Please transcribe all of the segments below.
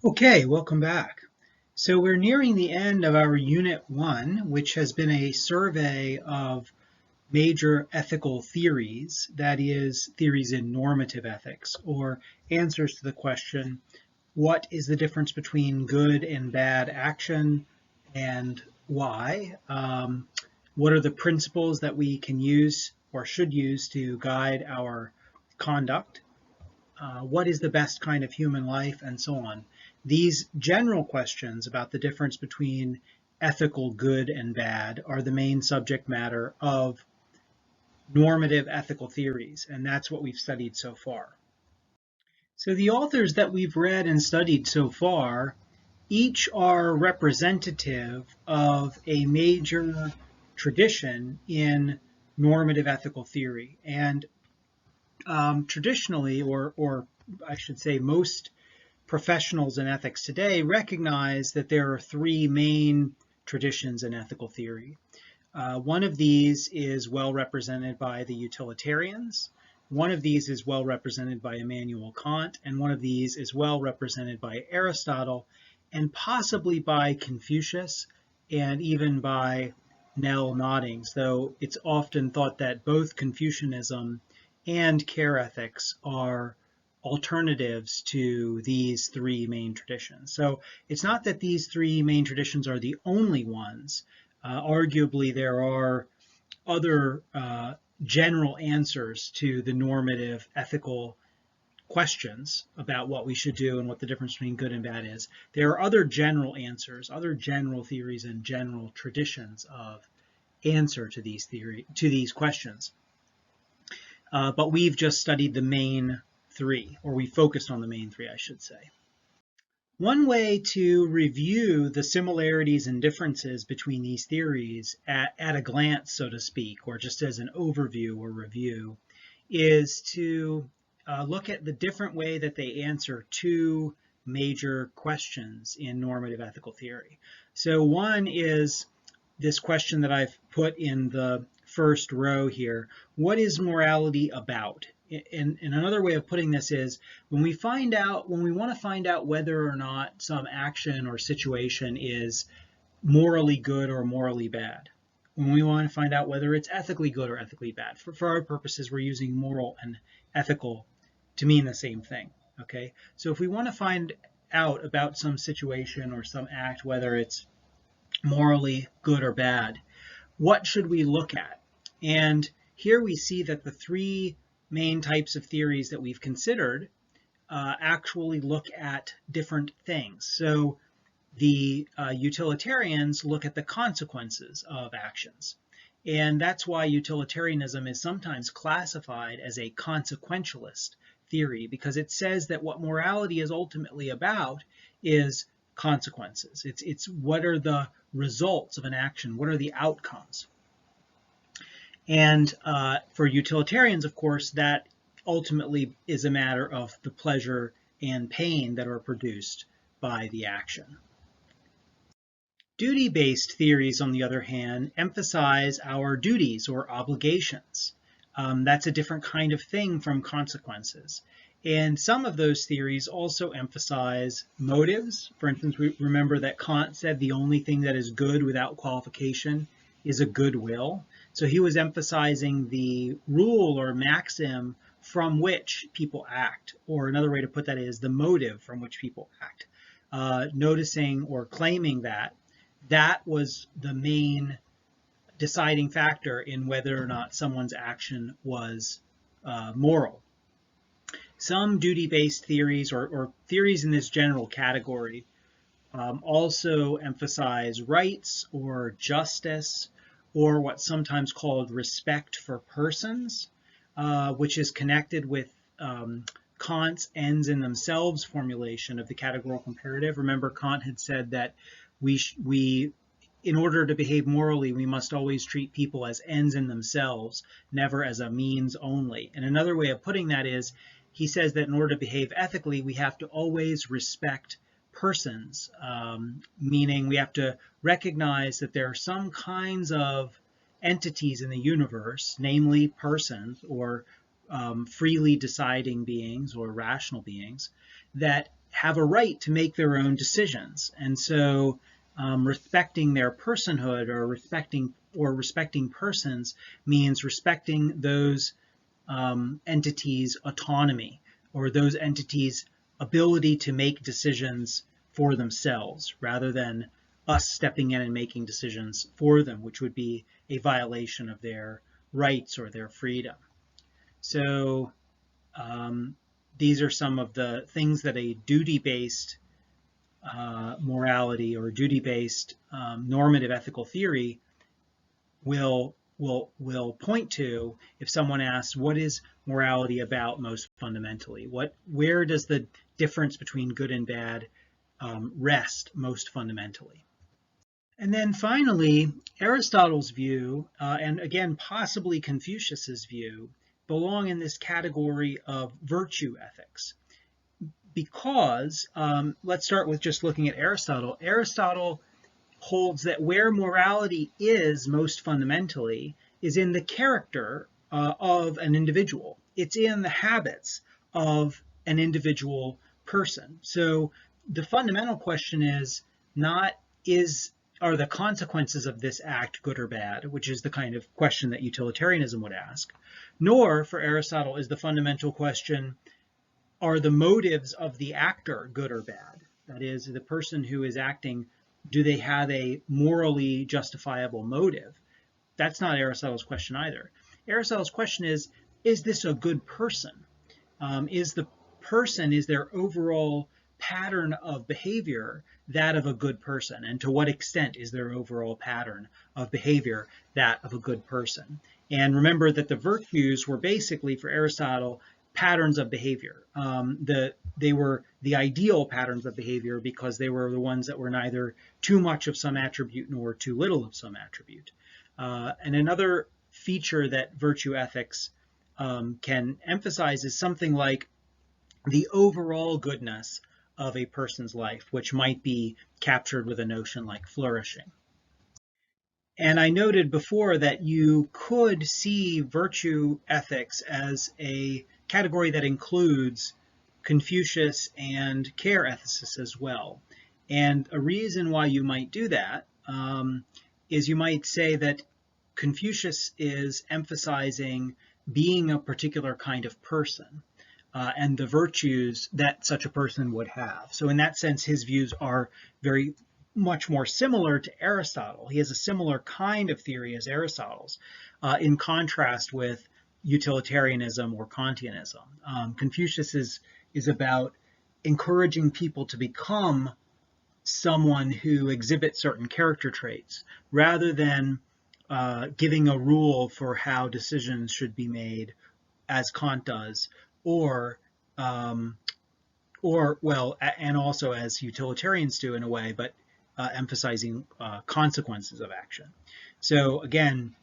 Okay, welcome back. So we're nearing the end of our Unit 1, which has been a survey of major ethical theories, that is, theories in normative ethics, or answers to the question, what is the difference between good and bad action and why? What are the principles that we can use or should use to guide our conduct? What is the best kind of human life, and so on. These general questions about the difference between ethical good and bad are the main subject matter of normative ethical theories, and that's what we've studied so far. So the authors that we've read and studied so far, each are representative of a major tradition in normative ethical theory. And traditionally, or I should say most professionals in ethics today recognize that there are three main traditions in ethical theory. One of these is well represented by the utilitarians. One of these is well represented by Immanuel Kant, and one of these is well represented by Aristotle, and possibly by Confucius, and even by Nell Noddings, though it's often thought that both Confucianism and care ethics are alternatives to these three main traditions. So it's not that these three main traditions are the only ones. Arguably, there are other general answers to the normative ethical questions about what we should do and what the difference between good and bad is. There are other general answers, other general theories and general traditions of answer to these questions. But we've just studied the main three, or we focused on the main three, I should say. One way to review the similarities and differences between these theories at a glance, so to speak, or just as an overview or review, is to look at the different way that they answer two major questions in normative ethical theory. So one is this question that I've put in the first row here. What is morality about? And another way of putting this is when we want to find out whether or not some action or situation is morally good or morally bad, when we want to find out whether it's ethically good or ethically bad. For our purposes, we're using moral and ethical to mean the same thing. Okay, so if we want to find out about some situation or some act, whether it's morally good or bad, what should we look at? And here we see that the three main types of theories that we've considered actually look at different things. So the utilitarians look at the consequences of actions. And that's why utilitarianism is sometimes classified as a consequentialist theory, because it says that what morality is ultimately about is consequences. It's what are the results of an action? What are the outcomes? And for utilitarians, of course, that ultimately is a matter of the pleasure and pain that are produced by the action. Duty-based theories, on the other hand, emphasize our duties or obligations. That's a different kind of thing from consequences. And some of those theories also emphasize motives. For instance, we remember that Kant said the only thing that is good without qualification is a good will. So he was emphasizing the rule or maxim from which people act, or another way to put that is the motive from which people act. Noticing or claiming that that was the main deciding factor in whether or not someone's action was moral. Some duty-based theories or theories in this general category also emphasize rights or justice, or what's sometimes called respect for persons, which is connected with Kant's ends in themselves formulation of the categorical imperative. Remember, Kant had said that we in order to behave morally, we must always treat people as ends in themselves, never as a means only. And another way of putting that is, he says that in order to behave ethically, we have to always respect persons, meaning we have to recognize that there are some kinds of entities in the universe, namely persons or freely deciding beings or rational beings, that have a right to make their own decisions. And so respecting their personhood or respecting persons means respecting those entities' autonomy or those entities' ability to make decisions for themselves rather than us stepping in and making decisions for them, which would be a violation of their rights or their freedom. So these are some of the things that a duty-based morality or duty-based normative ethical theory will point to if someone asks, what is morality about most fundamentally? Where does the difference between good and bad rest most fundamentally? And then finally, Aristotle's view, and again, possibly Confucius's view, belong in this category of virtue ethics. Because, let's start with just looking at Aristotle. Aristotle holds that where morality is most fundamentally is in the character of an individual. It's in the habits of an individual person. So the fundamental question is not are the consequences of this act good or bad, which is the kind of question that utilitarianism would ask, nor for Aristotle is the fundamental question, are the motives of the actor good or bad? That is, the person who is acting, do they have a morally justifiable motive? That's not Aristotle's question either. Aristotle's question is this a good person? Is their overall pattern of behavior that of a good person? And to what extent is their overall pattern of behavior that of a good person? And remember that the virtues were basically, for Aristotle, patterns of behavior. They were the ideal patterns of behavior because they were the ones that were neither too much of some attribute nor too little of some attribute. And another feature that virtue ethics can emphasize is something like the overall goodness of a person's life, which might be captured with a notion like flourishing. And I noted before that you could see virtue ethics as a category that includes Confucius and care ethicists as well. And a reason why you might do that is you might say that Confucius is emphasizing being a particular kind of person and the virtues that such a person would have. So in that sense, his views are very much more similar to Aristotle. He has a similar kind of theory as Aristotle's, in contrast with utilitarianism or Kantianism. Confucius is about encouraging people to become someone who exhibits certain character traits, rather than giving a rule for how decisions should be made, as Kant does, or and also as utilitarians do in a way, but emphasizing consequences of action. So again,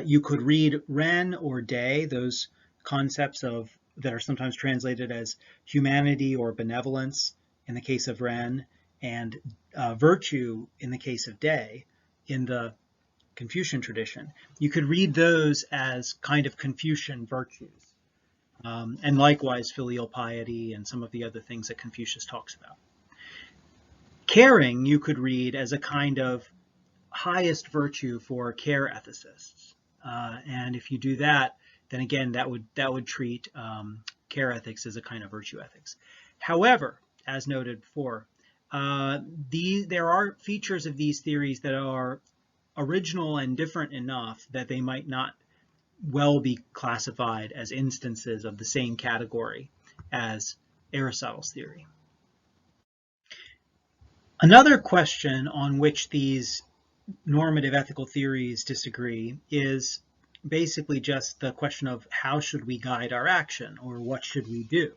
you could read Ren or De, those concepts that are sometimes translated as humanity or benevolence in the case of Ren, and virtue in the case of De in the Confucian tradition. You could read those as kind of Confucian virtues. And likewise filial piety and some of the other things that Confucius talks about. Caring you could read as a kind of highest virtue for care ethicists. And if you do that, then again, that would treat care ethics as a kind of virtue ethics. However, as noted before, there are features of these theories that are original and different enough that they might not well be classified as instances of the same category as Aristotle's theory. Another question on which these normative ethical theories disagree is basically just the question of how should we guide our action, or what should we do?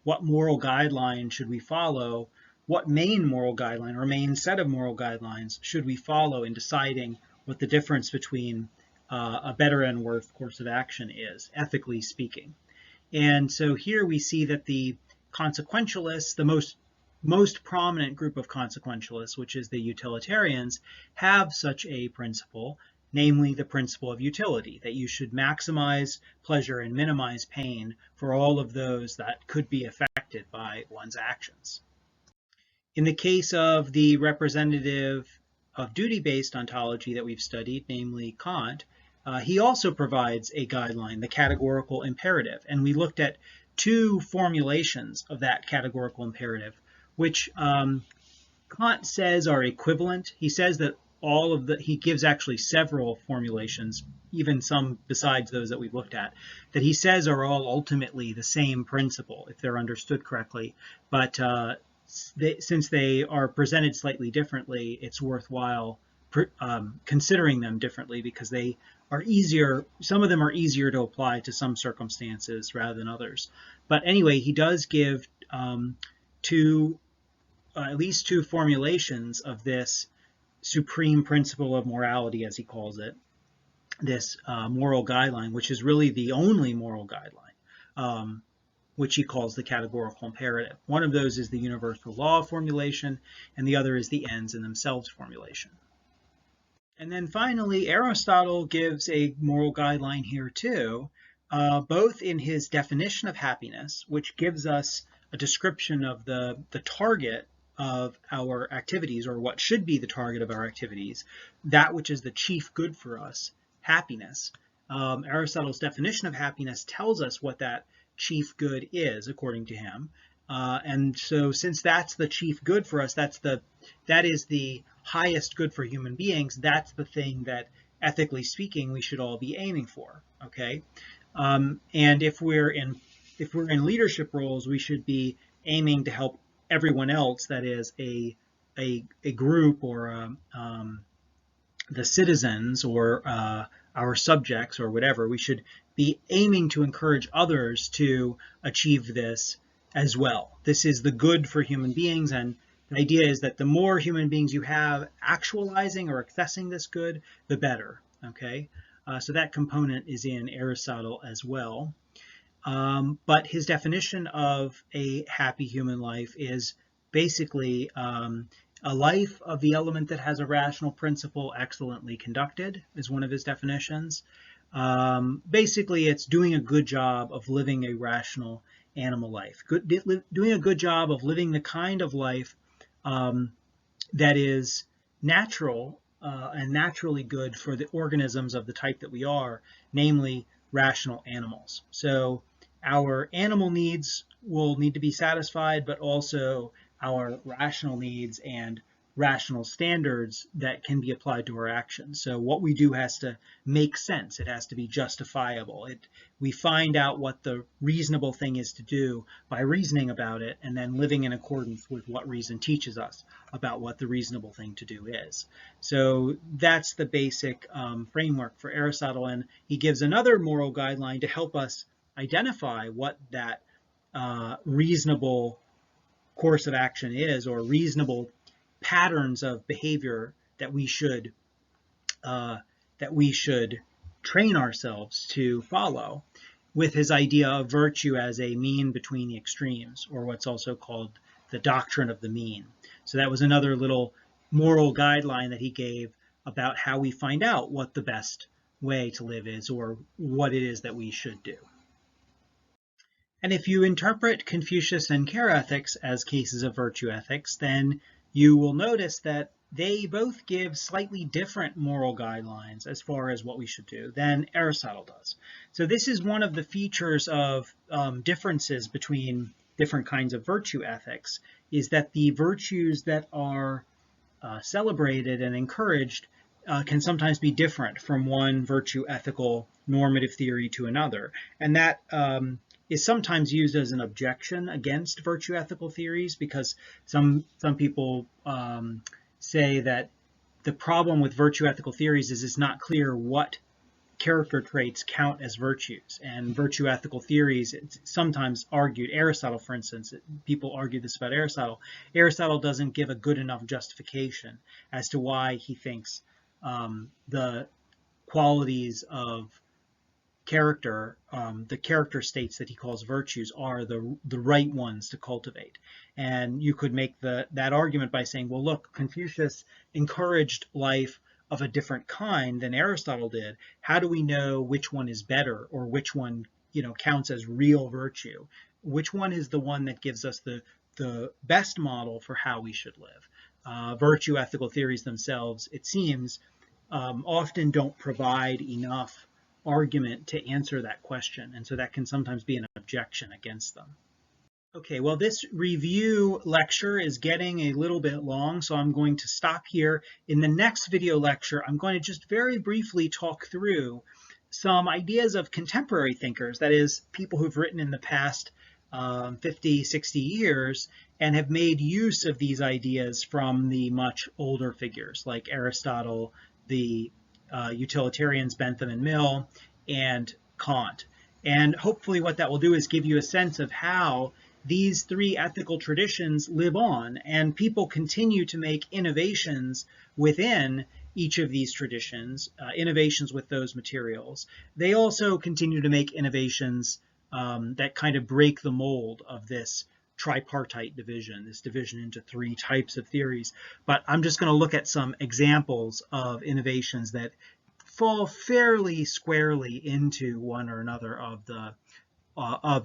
What moral guideline should we follow? What main moral guideline or main set of moral guidelines should we follow in deciding what the difference between a better and worse course of action is, ethically speaking? And so here we see that the consequentialists, the most prominent group of consequentialists, which is the utilitarians, have such a principle, namely the principle of utility, that you should maximize pleasure and minimize pain for all of those that could be affected by one's actions. In the case of the representative of duty-based ontology that we've studied, namely Kant, he also provides a guideline, the categorical imperative. And we looked at two formulations of that categorical imperative, which Kant says are equivalent. He says that he gives actually several formulations, even some besides those that we've looked at, that he says are all ultimately the same principle if they're understood correctly. But since they are presented slightly differently, it's worthwhile considering them differently because they are easier. Some of them are easier to apply to some circumstances rather than others. But anyway, he does give at least two formulations of this supreme principle of morality, as he calls it, this moral guideline, which is really the only moral guideline, which he calls the categorical imperative. One of those is the universal law formulation, and the other is the ends in themselves formulation. And then finally, Aristotle gives a moral guideline here too, both in his definition of happiness, which gives us a description of the target of our activities, or what should be the target of our activities, that which is the chief good for us, happiness. Aristotle's definition of happiness tells us what that chief good is, according to him. And so since that's the chief good for us, that is the highest good for human beings, that's the thing that, ethically speaking, we should all be aiming for, okay? And if we're in leadership roles, we should be aiming to help everyone else, that is a group or the citizens or our subjects or whatever. We should be aiming to encourage others to achieve this as well. This is the good for human beings, and the idea is that the more human beings you have actualizing or accessing this good, the better, okay? So that component is in Aristotle as well. But his definition of a happy human life is basically a life of the element that has a rational principle excellently conducted, is one of his definitions. Basically, it's doing a good job of living a rational animal life, doing a good job of living the kind of life that is natural and naturally good for the organisms of the type that we are, namely rational animals. So our animal needs will need to be satisfied, but also our rational needs and rational standards that can be applied to our actions. So what we do has to make sense. It has to be justifiable. We find out what the reasonable thing is to do by reasoning about it and then living in accordance with what reason teaches us about what the reasonable thing to do is. So that's the basic framework for Aristotle, and he gives another moral guideline to help us identify what that reasonable course of action is, or reasonable patterns of behavior that we should train ourselves to follow, with his idea of virtue as a mean between the extremes, or what's also called the doctrine of the mean. So that was another little moral guideline that he gave about how we find out what the best way to live is, or what it is that we should do. And if you interpret Confucius and care ethics as cases of virtue ethics, then you will notice that they both give slightly different moral guidelines as far as what we should do than Aristotle does. So this is one of the features of differences between different kinds of virtue ethics, is that the virtues that are celebrated and encouraged can sometimes be different from one virtue ethical normative theory to another. And that is sometimes used as an objection against virtue ethical theories, because some people say that the problem with virtue ethical theories is it's not clear what character traits count as virtues. And virtue ethical theories, it's sometimes argued, Aristotle, for instance, people argue this about Aristotle. Aristotle doesn't give a good enough justification as to why he thinks the qualities of character, the character states that he calls virtues, are the right ones to cultivate. And you could make that argument by saying, well, look, Confucius encouraged life of a different kind than Aristotle did, how do we know which one is better, or which one, counts as real virtue? Which one is the one that gives us the best model for how we should live? Virtue ethical theories themselves, it seems, often don't provide enough argument to answer that question, and so that can sometimes be an objection against them. Okay, well, this review lecture is getting a little bit long, so I'm going to stop here. In the next video lecture, I'm going to just very briefly talk through some ideas of contemporary thinkers, that is, people who've written in the past 50, 60 years and have made use of these ideas from the much older figures like Aristotle, the utilitarians Bentham and Mill, and Kant. And hopefully what that will do is give you a sense of how these three ethical traditions live on, and people continue to make innovations within each of these traditions, innovations with those materials. They also continue to make innovations that kind of break the mold of this tripartite division, this division into three types of theories. But I'm just going to look at some examples of innovations that fall fairly squarely into one or another of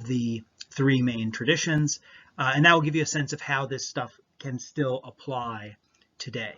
the three main traditions, and that will give you a sense of how this stuff can still apply today.